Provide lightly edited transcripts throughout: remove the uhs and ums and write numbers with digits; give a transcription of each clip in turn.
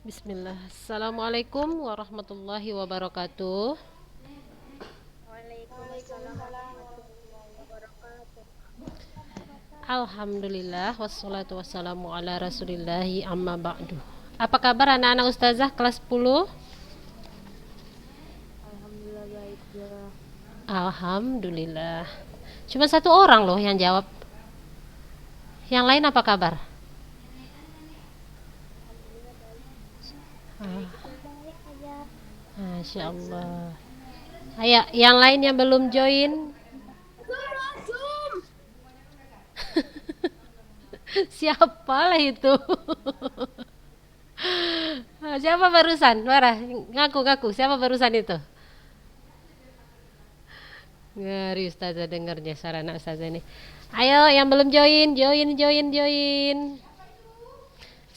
Bismillah. Assalamualaikum warahmatullahi wabarakatuh. Waalaikumsalam warahmatullahi wabarakatuh. Alhamdulillah wassalatu wassalamu ala rasulillahi amma ba'du. Apa kabar anak-anak ustazah kelas 10? Alhamdulillah baik ya. Alhamdulillah. Cuma satu orang loh yang jawab. Yang lain apa kabar? Alhamdulillah baik. Ah, Baik aja. Masya Allah. Ayo, yang lain yang belum join, siapalah itu? Siapa barusan? Marah, ngaku-ngaku. Siapa barusan itu? Ngeri ustazah dengarnya suara anak ustazah ini. Ayo yang belum join, join.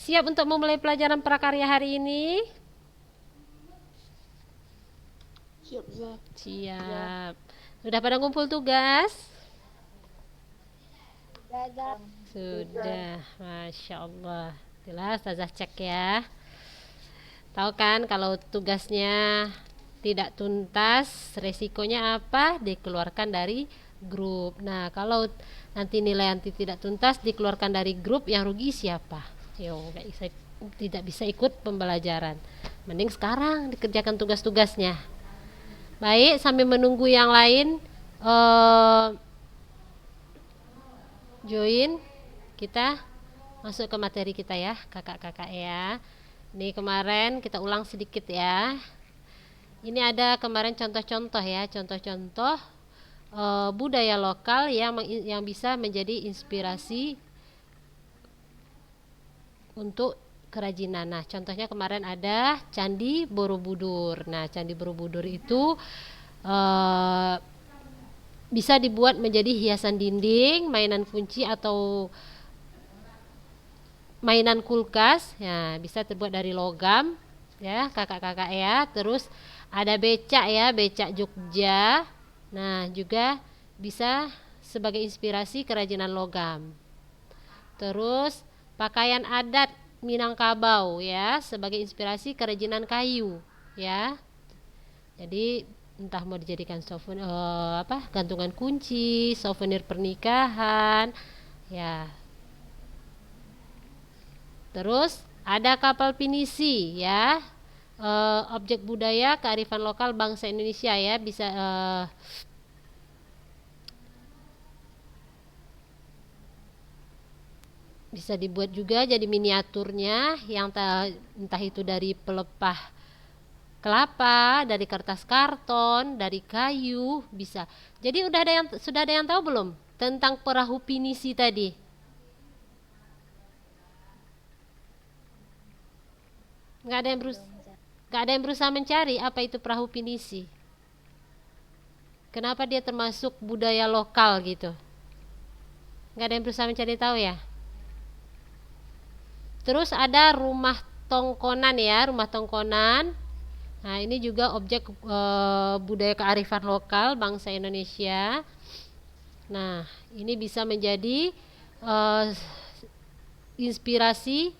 Siap untuk memulai pelajaran prakarya hari ini? Siap ya. Siap. Sudah pada ngumpul tugas? Dadah. Sudah, Masya Allah. Jelas, ustazah cek ya. Tahu kan kalau tugasnya tidak tuntas, resikonya apa? Dikeluarkan dari grup. Nah, kalau nanti nilai nanti tidak tuntas dikeluarkan dari grup, yang rugi siapa? Yo, tidak bisa ikut pembelajaran. Mending sekarang dikerjakan tugas-tugasnya. Baik, sambil menunggu yang lain join, kita masuk ke materi kita ya, kakak-kakak ya. Ini kemarin kita ulang sedikit ya. Ini ada kemarin contoh-contoh ya, contoh-contoh budaya lokal yang bisa menjadi inspirasi untuk kerajinan. Nah, contohnya kemarin ada Candi Borobudur. Nah, Candi Borobudur itu eh, bisa dibuat menjadi hiasan dinding, mainan kunci atau mainan kulkas. Ya, bisa terbuat dari logam ya, kakak-kakak ya. Terus ada becak ya, becak Jogja. Nah, juga bisa sebagai inspirasi kerajinan logam. Terus pakaian adat Minangkabau ya sebagai inspirasi kerajinan kayu ya. Jadi entah mau dijadikan souvenir gantungan kunci, souvenir pernikahan ya. Terus ada kapal pinisi ya. Objek budaya kearifan lokal bangsa Indonesia ya, bisa bisa dibuat juga jadi miniaturnya yang entah itu dari pelepah kelapa, dari kertas karton, dari kayu, bisa. Jadi sudah ada yang tahu belum tentang perahu pinisi tadi? Nggak ada yang Belum ya. nggak ada yang berusaha mencari apa itu perahu pinisi. Kenapa dia termasuk budaya lokal gitu? Nggak ada yang berusaha mencari tahu ya. Terus ada rumah tongkonan ya, rumah tongkonan. Nah, ini juga objek budaya kearifan lokal bangsa Indonesia. Nah, ini bisa menjadi eh, inspirasi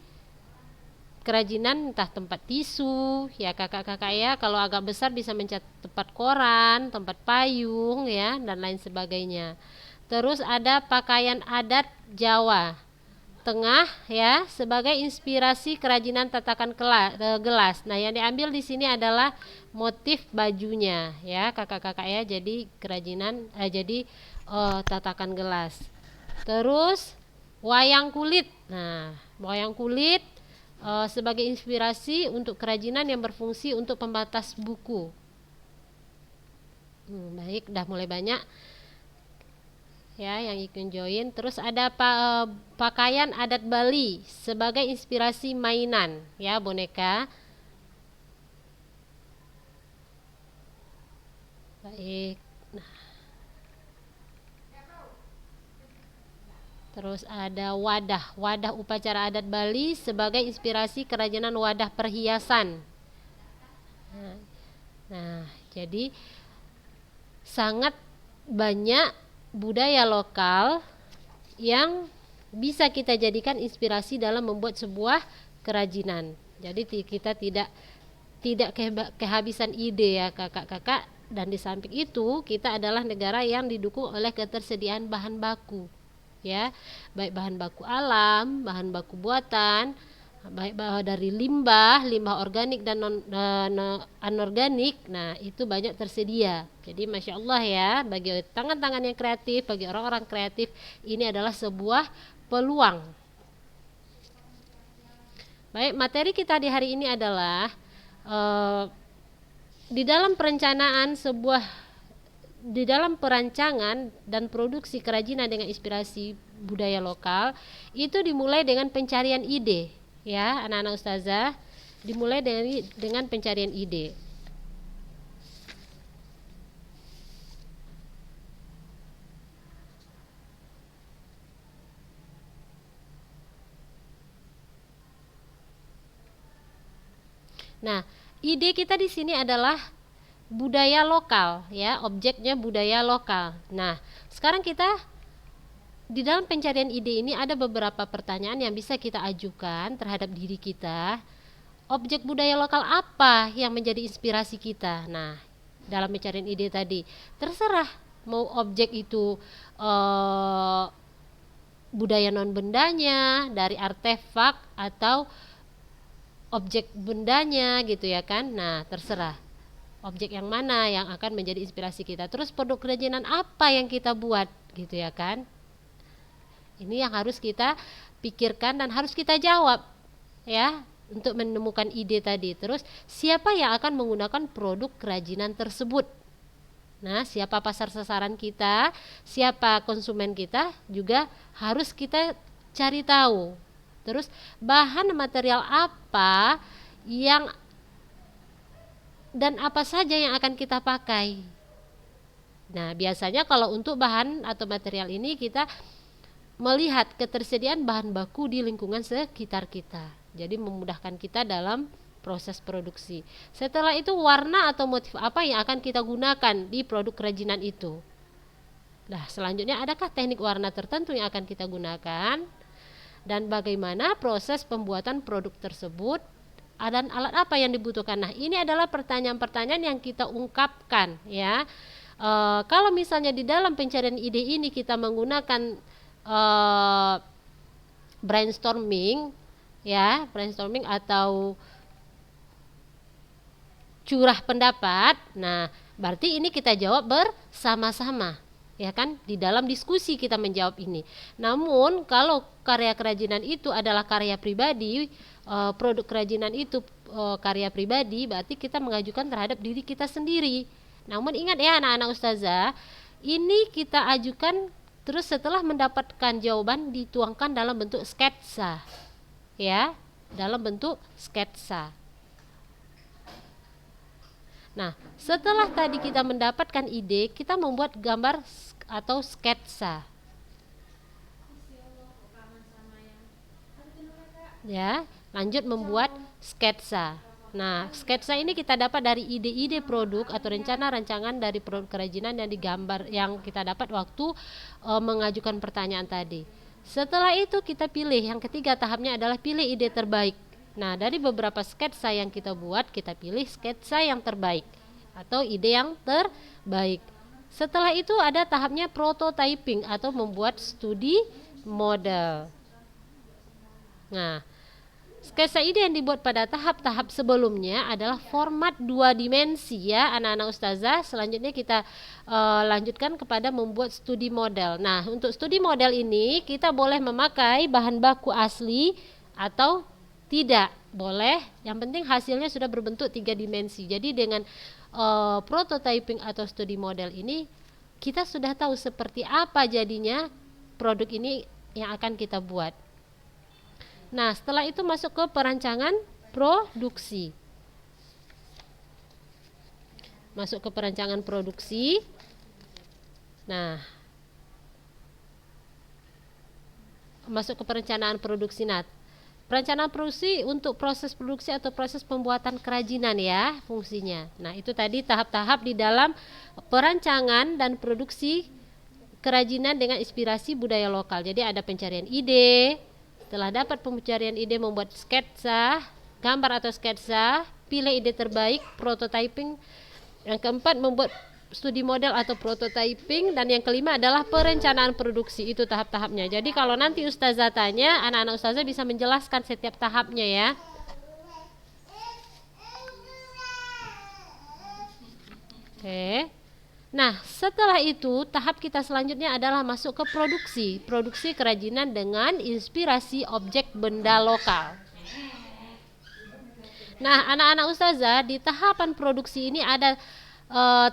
kerajinan entah tempat tisu ya kakak-kakak ya, kalau agak besar bisa mencat tempat koran, tempat payung ya dan lain sebagainya. Terus ada pakaian adat Jawa Tengah ya sebagai inspirasi kerajinan tatakan gelas. Nah, yang diambil di sini adalah motif bajunya ya kakak-kakak ya, jadi kerajinan jadi tatakan gelas. Terus wayang kulit. Nah, wayang kulit sebagai inspirasi untuk kerajinan yang berfungsi untuk pembatas buku. Baik, udah mulai banyak ya yang ikut join. Terus ada pakaian adat Bali sebagai inspirasi mainan ya, boneka. Baik. Terus ada wadah upacara adat Bali sebagai inspirasi kerajinan wadah perhiasan. Nah, nah, jadi sangat banyak budaya lokal yang bisa kita jadikan inspirasi dalam membuat sebuah kerajinan. Jadi kita tidak kehabisan ide ya kakak-kakak. Dan di samping itu kita adalah negara yang didukung oleh ketersediaan bahan baku, ya, baik bahan baku alam, bahan baku buatan, baik dari limbah organik dan anorganik. Nah itu banyak tersedia. Jadi masya Allah ya, bagi tangan-tangan yang kreatif, bagi orang-orang kreatif, ini adalah sebuah peluang. Baik, materi kita di hari ini adalah di dalam perancangan dan produksi kerajinan dengan inspirasi budaya lokal itu dimulai dengan pencarian ide, ya anak-anak ustazah, dimulai dengan pencarian ide. Nah, ide kita di sini adalah budaya lokal, ya, objeknya budaya lokal. Nah, sekarang kita di dalam pencarian ide ini ada beberapa pertanyaan yang bisa kita ajukan terhadap diri kita. Objek budaya lokal apa yang menjadi inspirasi kita? Nah, dalam pencarian ide tadi, terserah mau objek itu budaya non bendanya, dari artefak atau objek bendanya gitu ya kan. Nah terserah objek yang mana yang akan menjadi inspirasi kita. Terus produk kerajinan apa yang kita buat gitu ya kan. Ini yang harus kita pikirkan dan harus kita jawab ya, untuk menemukan ide tadi. Terus siapa yang akan menggunakan produk kerajinan tersebut. Nah siapa pasar sasaran kita, siapa konsumen kita juga harus kita cari tahu. Terus bahan material apa yang dan apa saja yang akan kita pakai. Nah biasanya kalau untuk bahan atau material ini kita melihat ketersediaan bahan baku di lingkungan sekitar kita. Jadi memudahkan kita dalam proses produksi. Setelah itu warna atau motif apa yang akan kita gunakan di produk kerajinan itu. Nah selanjutnya adakah teknik warna tertentu yang akan kita gunakan? Dan bagaimana proses pembuatan produk tersebut dan alat apa yang dibutuhkan. Nah ini adalah pertanyaan-pertanyaan yang kita ungkapkan ya. Kalau misalnya di dalam pencarian ide ini kita menggunakan brainstorming ya, brainstorming atau curah pendapat. Nah berarti ini kita jawab bersama-sama ya kan, di dalam diskusi kita menjawab ini. Namun kalau karya kerajinan itu adalah karya pribadi, produk kerajinan itu karya pribadi, berarti kita mengajukan terhadap diri kita sendiri. Namun ingat ya anak-anak ustazah, ini kita ajukan terus setelah mendapatkan jawaban dituangkan dalam bentuk sketsa ya, dalam bentuk sketsa. Nah setelah tadi kita mendapatkan ide, kita membuat gambar atau sketsa ya, lanjut membuat sketsa. Nah sketsa ini kita dapat dari ide-ide produk atau rencana rancangan dari produk kerajinan yang digambar yang kita dapat waktu mengajukan pertanyaan tadi. Setelah itu kita pilih, yang ketiga tahapnya adalah pilih ide terbaik. Nah dari beberapa sketsa yang kita buat, kita pilih sketsa yang terbaik atau ide yang terbaik. Setelah itu ada tahapnya prototyping atau membuat studi model. Nah sketsa ide yang dibuat pada tahap-tahap sebelumnya adalah format 2 dimensi ya anak-anak ustazah. Selanjutnya kita lanjutkan kepada membuat studi model. Nah untuk studi model ini kita boleh memakai bahan baku asli atau tidak, boleh, yang penting hasilnya sudah berbentuk 3 dimensi. Jadi dengan prototyping atau studi model ini kita sudah tahu seperti apa jadinya produk ini yang akan kita buat. Nah setelah itu masuk ke perancangan produksi. Masuk ke perancangan produksi. Nah masuk ke perencanaan produksi. Nah perencanaan produksi untuk proses produksi atau proses pembuatan kerajinan ya fungsinya. Nah itu tadi tahap-tahap di dalam perancangan dan produksi kerajinan dengan inspirasi budaya lokal. Jadi ada pencarian ide, setelah dapat pencarian ide membuat sketsa, gambar atau sketsa, pilih ide terbaik, prototyping. Yang keempat, membuat studi model atau prototyping, dan yang kelima adalah perencanaan produksi. Itu tahap-tahapnya. Jadi kalau nanti ustazah tanya, anak-anak ustazah bisa menjelaskan setiap tahapnya ya. Oke. Nah, setelah itu tahap kita selanjutnya adalah masuk ke produksi kerajinan dengan inspirasi objek benda lokal. Nah, anak-anak ustazah di tahapan produksi ini ada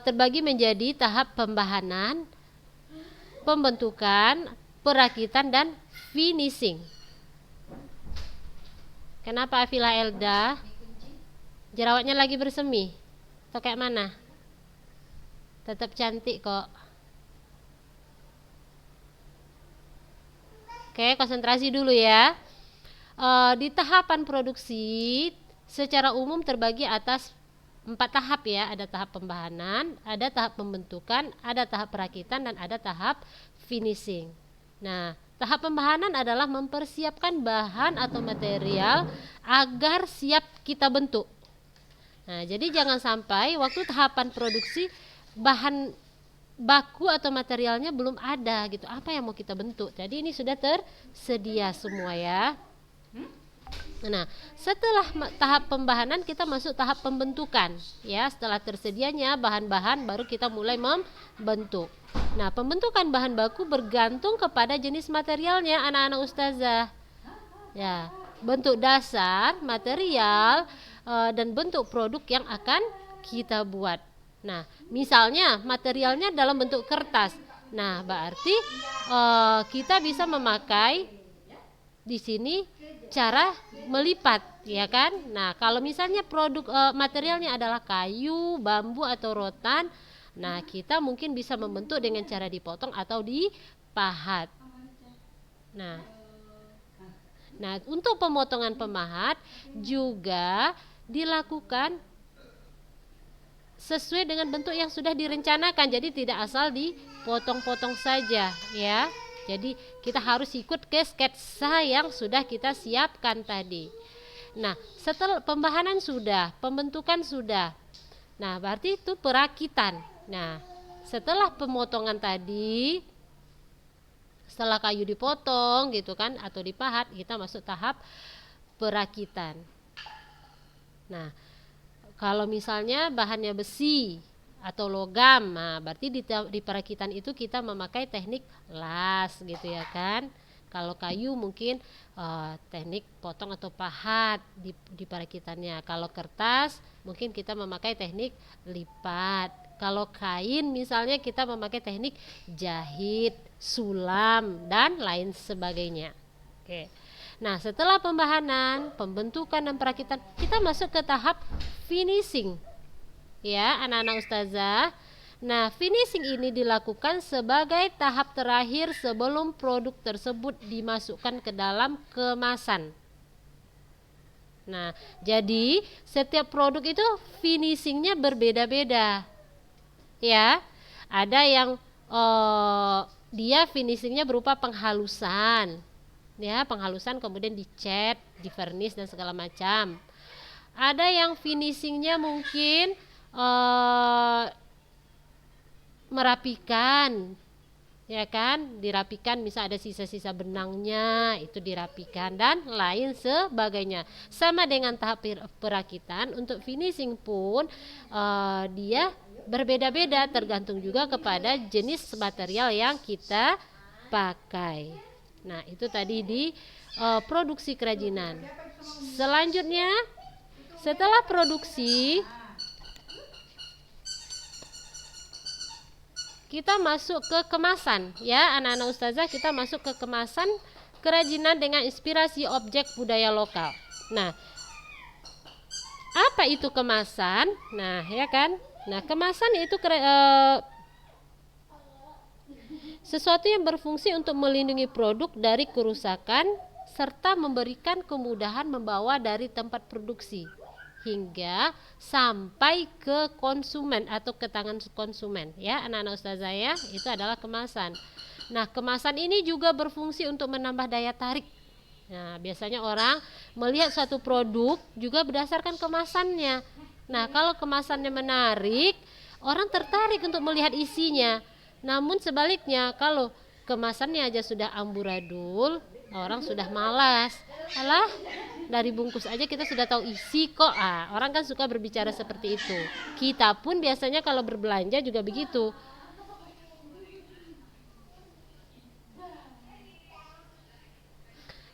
terbagi menjadi tahap pembahanan, pembentukan, perakitan, dan finishing. Kenapa Afila Elda? Jerawatnya lagi bersemi? Atau kayak mana? Tetap cantik kok. Oke, konsentrasi dulu ya. Di tahapan produksi secara umum terbagi atas 4 tahap ya. Ada tahap pembahanan, ada tahap pembentukan, ada tahap perakitan, dan ada tahap finishing. Nah, tahap pembahanan adalah mempersiapkan bahan atau material agar siap kita bentuk. Nah, jadi jangan sampai waktu tahapan produksi bahan baku atau materialnya belum ada gitu. Apa yang mau kita bentuk? Jadi ini sudah tersedia semua ya. Nah, setelah tahap pembahanan kita masuk tahap pembentukan ya. Setelah tersedianya bahan-bahan baru kita mulai membentuk. Nah, pembentukan bahan baku bergantung kepada jenis materialnya anak-anak ustazah. Ya, bentuk dasar, material, dan bentuk produk yang akan kita buat. Nah, misalnya materialnya dalam bentuk kertas. Nah, berarti kita bisa memakai di sini cara melipat, ya kan? Nah, kalau misalnya produk materialnya adalah kayu, bambu atau rotan, nah kita mungkin bisa membentuk dengan cara dipotong atau dipahat. Nah, untuk pemotongan pemahat juga dilakukan sesuai dengan bentuk yang sudah direncanakan. Jadi tidak asal dipotong-potong saja ya. Jadi kita harus ikut ke sketsa yang sudah kita siapkan tadi. Nah, setelah pembahanan sudah, pembentukan sudah. Nah, berarti itu perakitan. Nah, setelah pemotongan tadi, setelah kayu dipotong gitu kan atau dipahat, kita masuk tahap perakitan. Nah, kalau misalnya bahannya besi atau logam, nah berarti di perakitan itu kita memakai teknik las gitu ya kan. Kalau kayu mungkin teknik potong atau pahat di perakitannya. Kalau kertas mungkin kita memakai teknik lipat. Kalau kain misalnya kita memakai teknik jahit, sulam, dan lain sebagainya. Oke. Nah, setelah pembahanan, pembentukan, dan perakitan, kita masuk ke tahap finishing. Ya, anak-anak ustazah. Nah, finishing ini dilakukan sebagai tahap terakhir sebelum produk tersebut dimasukkan ke dalam kemasan. Nah, jadi setiap produk itu finishingnya berbeda-beda. Ya, ada yang dia finishingnya berupa penghalusan. Ya, penghalusan kemudian dicat, divernish dan segala macam. Ada yang finishingnya mungkin merapikan, ya kan, dirapikan, misal ada sisa-sisa benangnya itu dirapikan dan lain sebagainya. Sama dengan tahap perakitan, untuk finishing pun dia berbeda-beda tergantung juga kepada jenis material yang kita pakai. Nah, itu tadi di produksi kerajinan. Selanjutnya, setelah produksi kita masuk ke kemasan ya, anak-anak ustazah, kita masuk ke kemasan kerajinan dengan inspirasi objek budaya lokal. Nah, apa itu kemasan? Nah, ya kan? Nah, kemasan itu sesuatu yang berfungsi untuk melindungi produk dari kerusakan serta memberikan kemudahan membawa dari tempat produksi hingga sampai ke konsumen atau ke tangan konsumen ya, anak-anak ustazah ya, itu adalah kemasan. Nah, kemasan ini juga berfungsi untuk menambah daya tarik Nah, biasanya orang melihat suatu produk juga berdasarkan kemasannya. Nah, kalau kemasannya menarik, orang tertarik untuk melihat isinya. Namun sebaliknya, kalau kemasannya aja sudah amburadul, orang sudah malas. Alah, dari bungkus aja kita sudah tahu isi kok. Orang kan suka berbicara seperti itu. Kita pun biasanya kalau berbelanja juga begitu.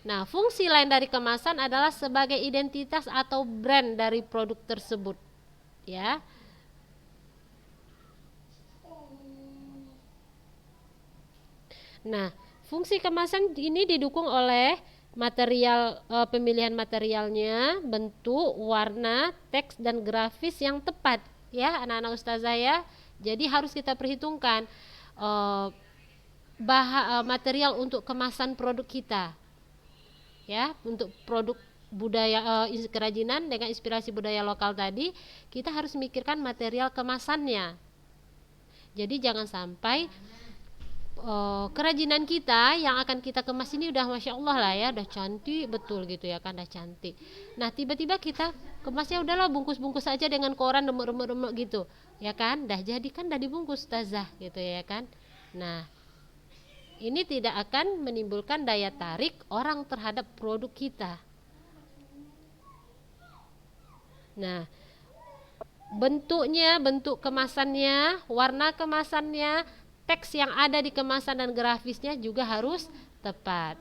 Nah, fungsi lain dari kemasan adalah sebagai identitas atau brand dari produk tersebut, ya. Nah, fungsi kemasan ini didukung oleh material, pemilihan materialnya, bentuk, warna, teks dan grafis yang tepat, ya, anak-anak ustazah ya. Jadi harus kita perhitungkan eh, material untuk kemasan produk kita, ya, untuk produk budaya, kerajinan dengan inspirasi budaya lokal tadi, kita harus memikirkan material kemasannya. Jadi jangan sampai kerajinan kita yang akan kita kemas ini udah masya Allah lah ya, udah cantik betul gitu ya kan, udah cantik. Nah tiba-tiba kita kemasnya udahlah bungkus-bungkus aja dengan koran remek-remek gitu, ya kan, dah jadi kan dah dibungkus tazah gitu ya kan. Nah ini tidak akan menimbulkan daya tarik orang terhadap produk kita. Nah, bentuknya, bentuk kemasannya, warna kemasannya, teks yang ada di kemasan dan grafisnya juga harus tepat.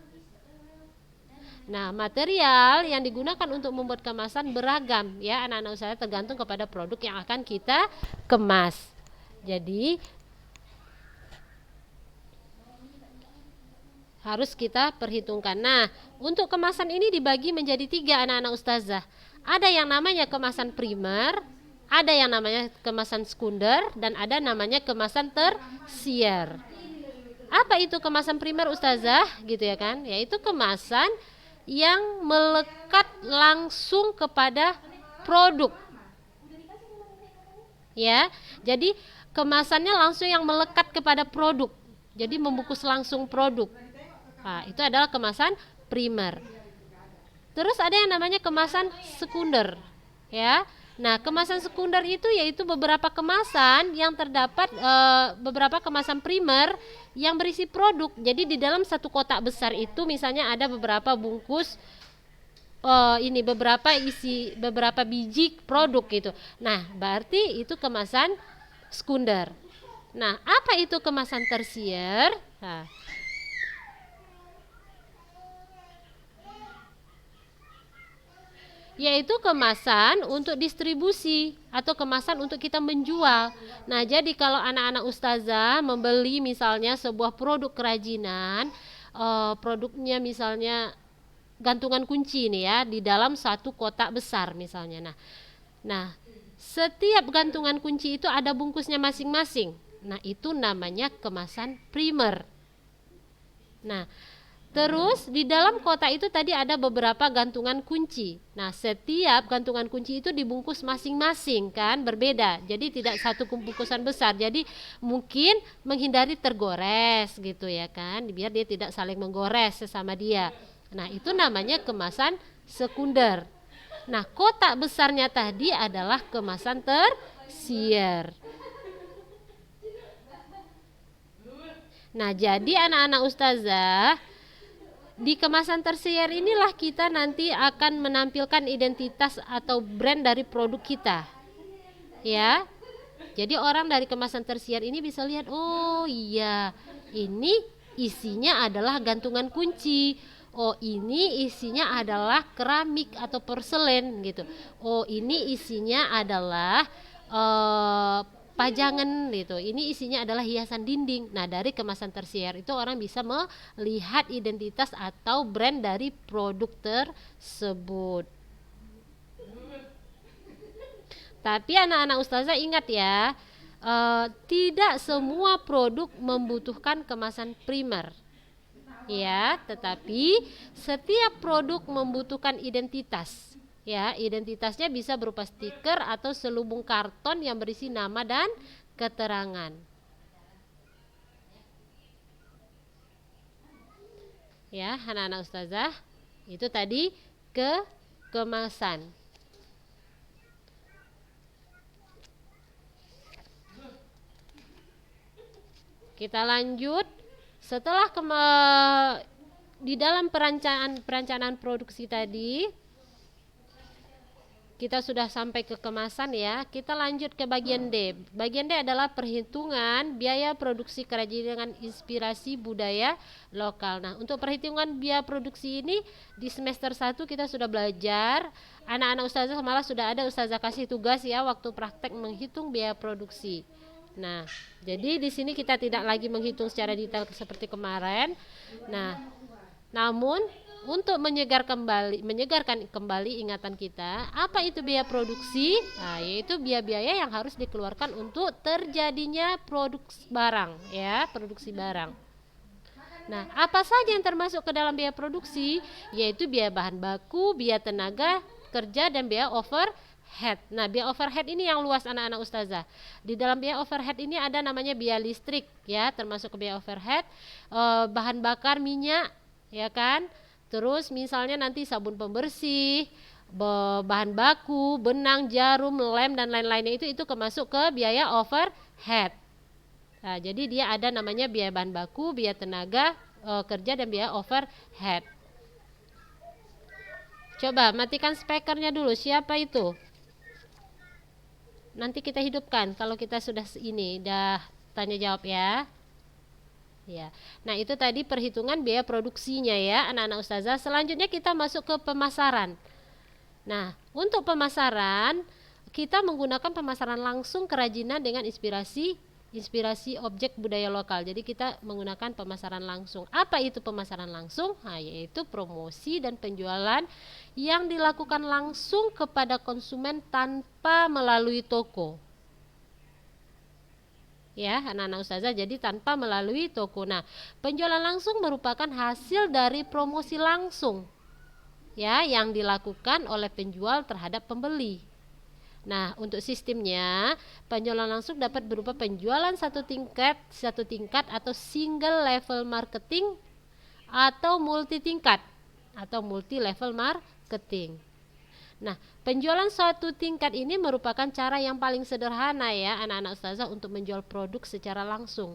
Nah, material yang digunakan untuk membuat kemasan beragam ya anak-anak usaha, tergantung kepada produk yang akan kita kemas. Jadi harus kita perhitungkan. Nah, untuk kemasan ini dibagi menjadi 3 anak-anak ustazah. Ada yang namanya kemasan primer, ada yang namanya kemasan sekunder, dan ada namanya kemasan tersier. Apa itu kemasan primer ustazah? Gitu ya kan? Yaitu kemasan yang melekat langsung kepada produk. Ya, jadi kemasannya langsung yang melekat kepada produk. Jadi membungkus langsung produk. Nah, itu adalah kemasan primer. Terus ada yang namanya kemasan sekunder, ya. Nah, kemasan sekunder itu yaitu beberapa kemasan yang terdapat beberapa kemasan primer yang berisi produk. Jadi di dalam satu kotak besar itu misalnya ada beberapa bungkus, ini beberapa isi beberapa biji produk gitu. Nah, berarti itu kemasan sekunder. Nah, apa itu kemasan tersier? Nah, yaitu kemasan untuk distribusi atau kemasan untuk kita menjual. Nah, jadi kalau anak-anak ustazah membeli misalnya sebuah produk kerajinan, produknya misalnya gantungan kunci nih ya, di dalam satu kotak besar misalnya. Nah, setiap gantungan kunci itu ada bungkusnya masing-masing. Nah, itu namanya kemasan primer. Nah, terus di dalam kotak itu tadi ada beberapa gantungan kunci. Nah, setiap gantungan kunci itu dibungkus masing-masing kan, berbeda. Jadi tidak satu bungkusan besar. Jadi mungkin menghindari tergores gitu ya kan, biar dia tidak saling menggores sesama dia. Nah, itu namanya kemasan sekunder. Nah, kotak besarnya tadi adalah kemasan tersier. Nah, jadi anak-anak ustazah, di kemasan tersier inilah kita nanti akan menampilkan identitas atau brand dari produk kita. Ya. Jadi orang dari kemasan tersier ini bisa lihat, oh iya, ini isinya adalah gantungan kunci. Oh, ini isinya adalah keramik atau porselen gitu. Oh, ini isinya adalah pajangan gitu. Ini isinya adalah hiasan dinding. Nah, dari kemasan tersier itu orang bisa melihat identitas atau brand dari produk tersebut. Tapi anak-anak ustazah ingat ya, tidak semua produk membutuhkan kemasan primer. Ya, tetapi setiap produk membutuhkan identitas. Ya, identitasnya bisa berupa stiker atau selubung karton yang berisi nama dan keterangan. Ya, anak-anak ustazah. Itu tadi kemasan. Kita lanjut. Setelah di dalam perencanaan produksi tadi kita sudah sampai ke kemasan ya. Kita lanjut ke bagian D. Bagian D adalah perhitungan biaya produksi kerajinan inspirasi budaya lokal. Nah, untuk perhitungan biaya produksi ini di semester 1 kita sudah belajar. Anak-anak ustazah malah sudah ada ustazah kasih tugas ya waktu praktek menghitung biaya produksi. Nah, jadi di sini kita tidak lagi menghitung secara detail seperti kemarin. Nah, namun untuk menyegarkan kembali ingatan kita, apa itu biaya produksi? Nah, yaitu biaya-biaya yang harus dikeluarkan untuk terjadinya produksi barang, ya, produksi barang. Nah, apa saja yang termasuk ke dalam biaya produksi? Yaitu biaya bahan baku, biaya tenaga kerja, dan biaya overhead. Nah, biaya overhead ini yang luas anak-anak ustazah. Di dalam biaya overhead ini ada namanya biaya listrik, ya, termasuk ke biaya overhead, bahan bakar minyak, ya kan? Terus misalnya nanti sabun pembersih, bahan baku, benang, jarum, lem, dan lain-lainnya itu masuk ke biaya overhead. Nah, jadi dia ada namanya biaya bahan baku, biaya tenaga kerja, dan biaya overhead. Coba matikan speakernya dulu. Siapa itu? Nanti kita hidupkan kalau kita sudah tanya jawab ya. Ya. Nah, itu tadi perhitungan biaya produksinya ya, anak-anak ustazah. Selanjutnya kita masuk ke pemasaran. Nah, untuk pemasaran kita menggunakan pemasaran langsung kerajinan dengan inspirasi objek budaya lokal. Jadi kita menggunakan pemasaran langsung. Apa itu pemasaran langsung? Nah, yaitu promosi dan penjualan yang dilakukan langsung kepada konsumen tanpa melalui toko. Ya, anak-anak ustazah, jadi tanpa melalui toko. Nah, penjualan langsung merupakan hasil dari promosi langsung, ya, yang dilakukan oleh penjual terhadap pembeli. Nah, untuk sistemnya, penjualan langsung dapat berupa penjualan satu tingkat atau single level marketing, atau multi tingkat atau multi level marketing. Nah, penjualan suatu tingkat ini merupakan cara yang paling sederhana ya anak-anak ustazah untuk menjual produk secara langsung.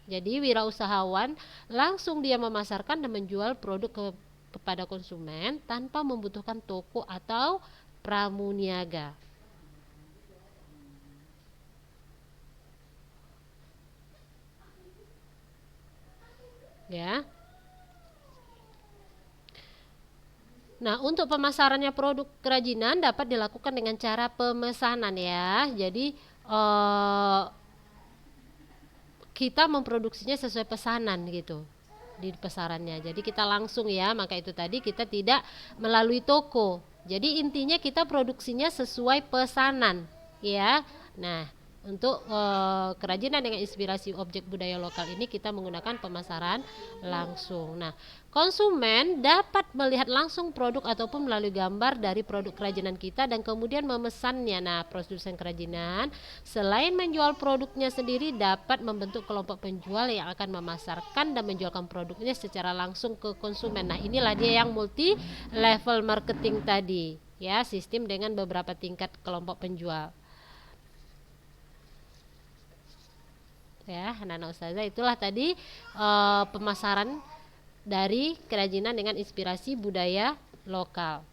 Jadi wirausahawan langsung dia memasarkan dan menjual produk kepada konsumen tanpa membutuhkan toko atau pramuniaga. Ya. Nah, untuk pemasarannya produk kerajinan dapat dilakukan dengan cara pemesanan ya. Jadi kita memproduksinya sesuai pesanan gitu di pesarannya. Jadi kita langsung ya, maka itu tadi kita tidak melalui toko. Jadi intinya kita produksinya sesuai pesanan ya. Nah, untuk kerajinan dengan inspirasi objek budaya lokal ini kita menggunakan pemasaran langsung. Nah, konsumen dapat melihat langsung produk ataupun melalui gambar dari produk kerajinan kita dan kemudian memesannya. Nah, produsen kerajinan selain menjual produknya sendiri dapat membentuk kelompok penjual yang akan memasarkan dan menjualkan produknya secara langsung ke konsumen. Nah, inilah dia yang multi level marketing tadi ya, sistem dengan beberapa tingkat kelompok penjual. Ya, anak-anak ustazah, itulah tadi pemasaran dari kerajinan dengan inspirasi budaya lokal.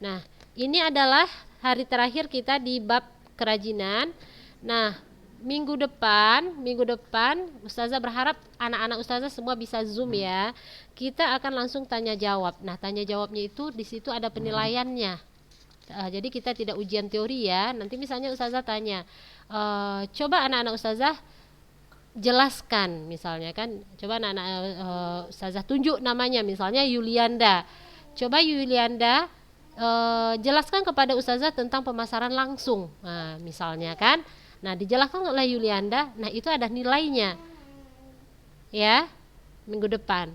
Nah, ini adalah hari terakhir kita di bab kerajinan. Nah, minggu depan ustazah berharap anak-anak ustazah semua bisa Zoom ya. Kita akan langsung tanya jawab. Nah, tanya jawabnya itu di situ ada penilaiannya. Jadi kita tidak ujian teori ya. Nanti misalnya ustazah tanya, coba anak-anak ustazah jelaskan misalnya kan, coba anak-anak ustazah tunjuk namanya, misalnya Yulianda. Coba Yulianda jelaskan kepada ustazah tentang pemasaran langsung. Nah, misalnya kan. Nah, dijelaskan oleh Yulianda. Nah, itu ada nilainya. Ya, minggu depan.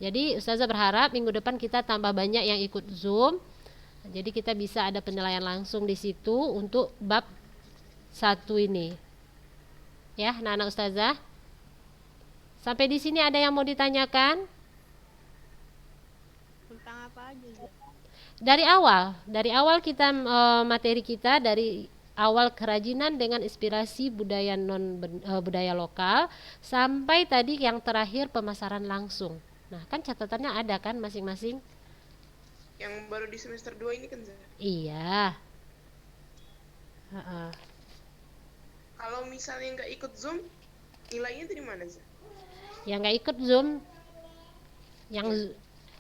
Jadi ustazah berharap minggu depan kita tambah banyak yang ikut Zoom. Jadi kita bisa ada penilaian langsung di situ untuk bab 1 ini. Ya, anak-anak ustazah. Sampai di sini ada yang mau ditanyakan? aja ya. Dari awal kita materi kita dari awal kerajinan dengan inspirasi budaya budaya lokal sampai tadi yang terakhir pemasaran langsung. Nah, kan catatannya ada kan masing-masing? Yang baru di semester 2 ini kan, Za? Iya. Heeh. Kalau misalnya nggak ikut Zoom, nilainya dari mana, Za? Yang nggak ikut Zoom,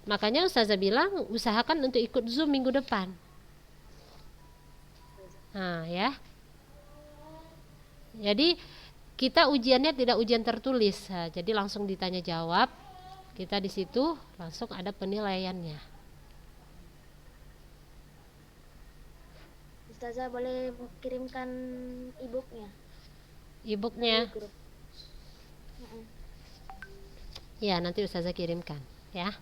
makanya Ustazah bilang usahakan untuk ikut Zoom minggu depan. Nah, ya. Jadi kita ujiannya tidak ujian tertulis, nah, jadi langsung ditanya jawab. Kita di situ langsung ada penilaiannya. Ustazah boleh kirimkan e-booknya E-booknya, di grup. ya nanti Ustazah kirimkan, ya.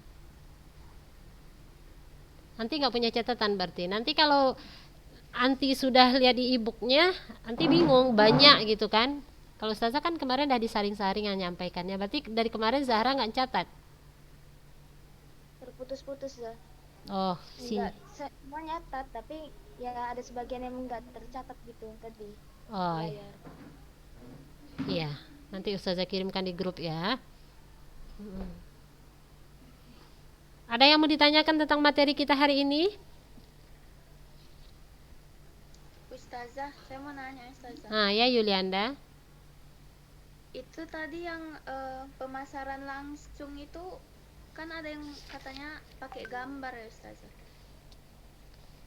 Nanti nggak punya catatan berarti. Nanti kalau Anti sudah lihat di e-booknya, Anti bingung banyak gitu kan. Kalau Ustazah kan kemarin udah disaring-saring yang nyampaikannya. Berarti dari kemarin Zahra nggak catat. Terputus-putus ya. Oh, Enggak, semua nyatat, tapi ya ada sebagian yang enggak tercatat gitu tadi. Oh, Layar. iya. Nanti Ustazah kirimkan di grup ya. Ada yang mau ditanyakan tentang materi kita hari ini? Ustazah, saya mau nanya Ustazah. Nah, ya Yulianda. Itu tadi yang pemasaran langsung itu kan ada yang katanya pakai gambar ya Ustazah.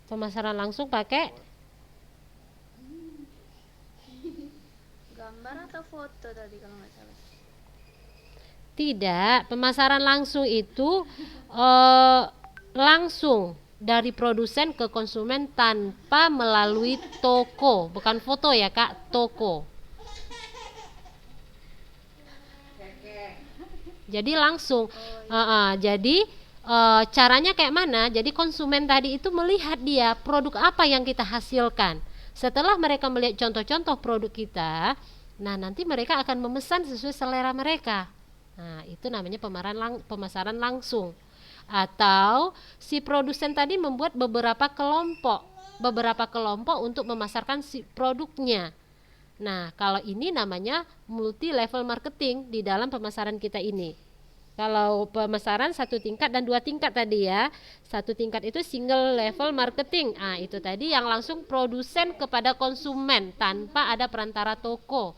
Pemasaran langsung pakai Gambar atau foto tadi kalau nggak salah. tidak, pemasaran langsung itu langsung dari produsen ke konsumen tanpa melalui toko, bukan foto ya Kak, toko. Jadi langsung, jadi caranya kayak mana? Jadi konsumen tadi itu melihat dia produk apa yang kita hasilkan. Setelah mereka melihat contoh-contoh produk kita, nah nanti mereka akan memesan sesuai selera mereka. Nah itu namanya pemasaran langsung. Atau si produsen tadi membuat beberapa kelompok untuk memasarkan si produknya. Nah, kalau ini namanya multi level marketing di dalam pemasaran kita ini. Kalau pemasaran 1 tingkat dan 2 tingkat tadi ya. 1 tingkat itu single level marketing. Ah, itu tadi yang langsung produsen kepada konsumen tanpa ada perantara toko.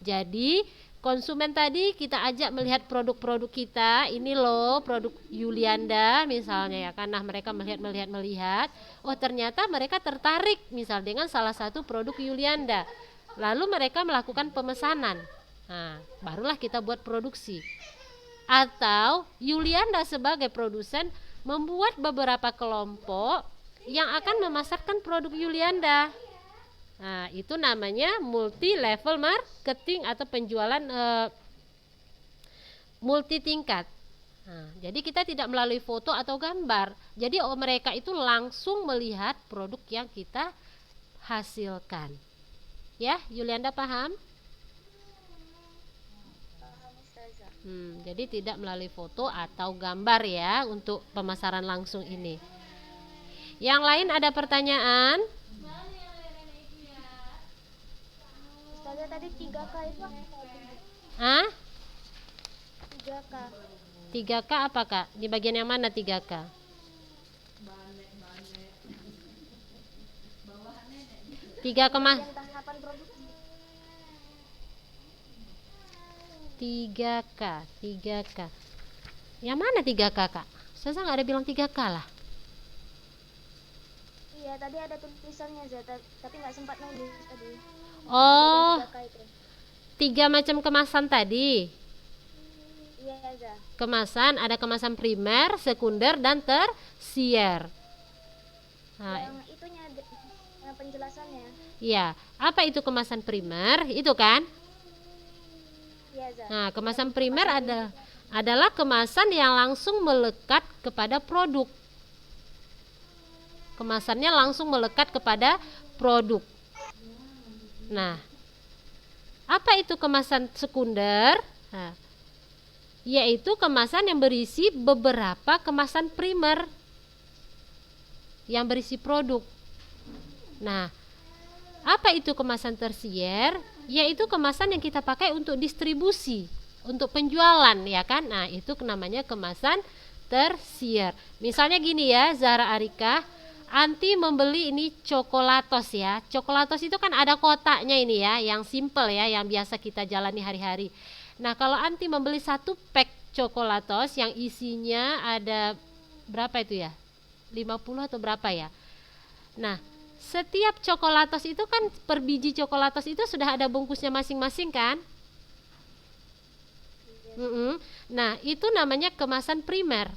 Jadi konsumen tadi kita ajak melihat produk-produk kita. Ini loh produk Yulianda misalnya ya kan. Nah, mereka melihat. Oh, ternyata mereka tertarik misal dengan salah satu produk Yulianda. Lalu mereka melakukan pemesanan. Nah, barulah kita buat produksi. Atau Yulianda sebagai produsen membuat beberapa kelompok yang akan memasarkan produk Yulianda. Nah, itu namanya multi level marketing atau penjualan multi tingkat. Nah, jadi kita tidak melalui foto atau gambar. Jadi mereka itu langsung melihat produk yang kita hasilkan. Ya, Yulianda paham? Paham Ustazah. Jadi tidak melalui foto atau gambar ya untuk pemasaran langsung ini. Yang lain ada pertanyaan? Ustazah tadi 3K itu apa? Hah? 3K. 3K apa Kak? Di bagian yang mana 3K? Tiga kemas Yang tahapan produksi. 3K. Yang mana 3K Kak? Saya nggak ada bilang 3K lah. Iya, tadi ada tulisannya tapi nggak sempat nulis tadi. Oh, Bagian 3K itu. 3 macam kemasan tadi. Iya, Zah. Kemasan ada kemasan primer, sekunder dan tersier. Nah, Yang itunya yang penjelasannya. iya, apa itu kemasan primer? Itu kan? Iya, Zah. Nah, kemasan primer adalah kemasan yang langsung melekat kepada produk. Kemasannya langsung melekat kepada produk. Nah, apa itu kemasan sekunder? Nah, yaitu kemasan yang berisi beberapa kemasan primer. yang berisi produk. Nah, apa itu kemasan tersier? Yaitu kemasan yang kita pakai untuk distribusi, untuk penjualan, ya kan? Nah, itu namanya kemasan tersier. Misalnya gini ya, Zahra Arika, Anti membeli ini coklatos ya. Coklatos itu kan ada kotaknya ini ya, yang simple ya, yang biasa kita jalani hari-hari. Nah, kalau Anti membeli 1 pack coklatos yang isinya ada berapa itu ya? 50 atau berapa ya? Nah, setiap coklatos itu kan, per biji coklatos itu sudah ada bungkusnya masing-masing kan? Nah, itu namanya kemasan primer.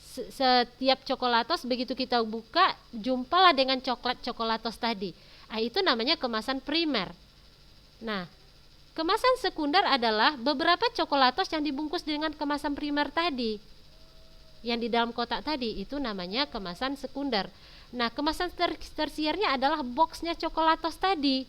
Setiap coklatos begitu kita buka, jumpalah dengan coklat coklatos tadi. Itu namanya kemasan primer. Nah, kemasan sekunder adalah beberapa coklatos yang dibungkus dengan kemasan primer tadi, yang di dalam kotak tadi, itu namanya kemasan sekunder. Nah, kemasan tersiernya adalah boxnya coklatos tadi,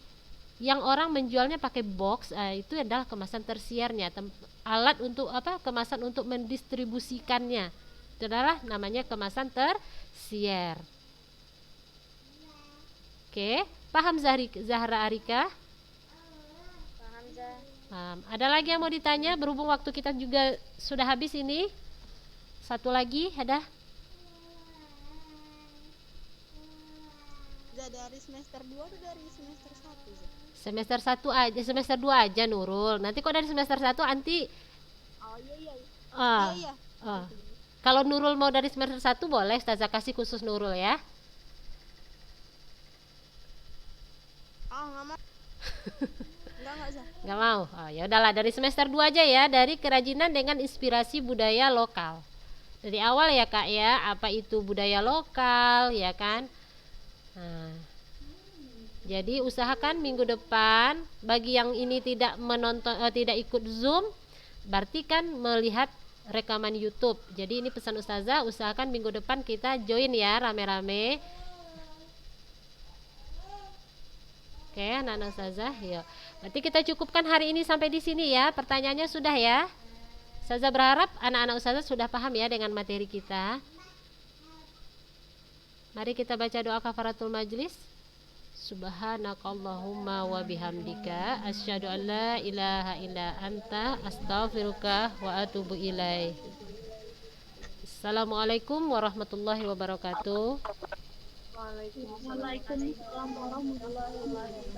yang orang menjualnya pakai box. Itu adalah kemasan tersiernya, alat untuk apa? Kemasan untuk mendistribusikannya. Itu adalah namanya kemasan tersier. Oke, paham Zahra Arika? Paham, Zah. Ada lagi yang mau ditanya? Berhubung waktu kita juga sudah habis ini. Satu lagi ada? Dari semester 2 atau dari semester 1? Semester 1 aja, semester 2 aja Nurul. Nanti kok dari semester 1 Anti Oh iya. iya. Kalau Nurul mau dari semester 1 boleh, Ustazah kasih khusus Nurul ya. Enggak mau. Enggak Zah. Nggak mau. Ya udahlah, dari semester 2 aja ya, dari kerajinan dengan inspirasi budaya lokal. Dari awal ya Kak ya, apa itu budaya lokal ya kan? Nah, jadi usahakan minggu depan, bagi yang ini tidak menonton, tidak ikut Zoom, berarti kan melihat rekaman YouTube. Jadi ini pesan Ustazah, usahakan minggu depan kita join ya rame-rame. Oke, anak-anak Ustazah, yuk. Berarti kita cukupkan hari ini sampai di sini ya. Pertanyaannya sudah ya. Ustazah berharap anak-anak Ustazah sudah paham ya dengan materi kita. Mari kita baca doa kafaratul majlis. Subhanakallahumma wa bihamdika asyhadu an la ilaha illa anta astaghfiruka wa atubu ilaik. Assalamualaikum warahmatullahi wabarakatuh. Waalaikumsalam warahmatullahi wabarakatuh.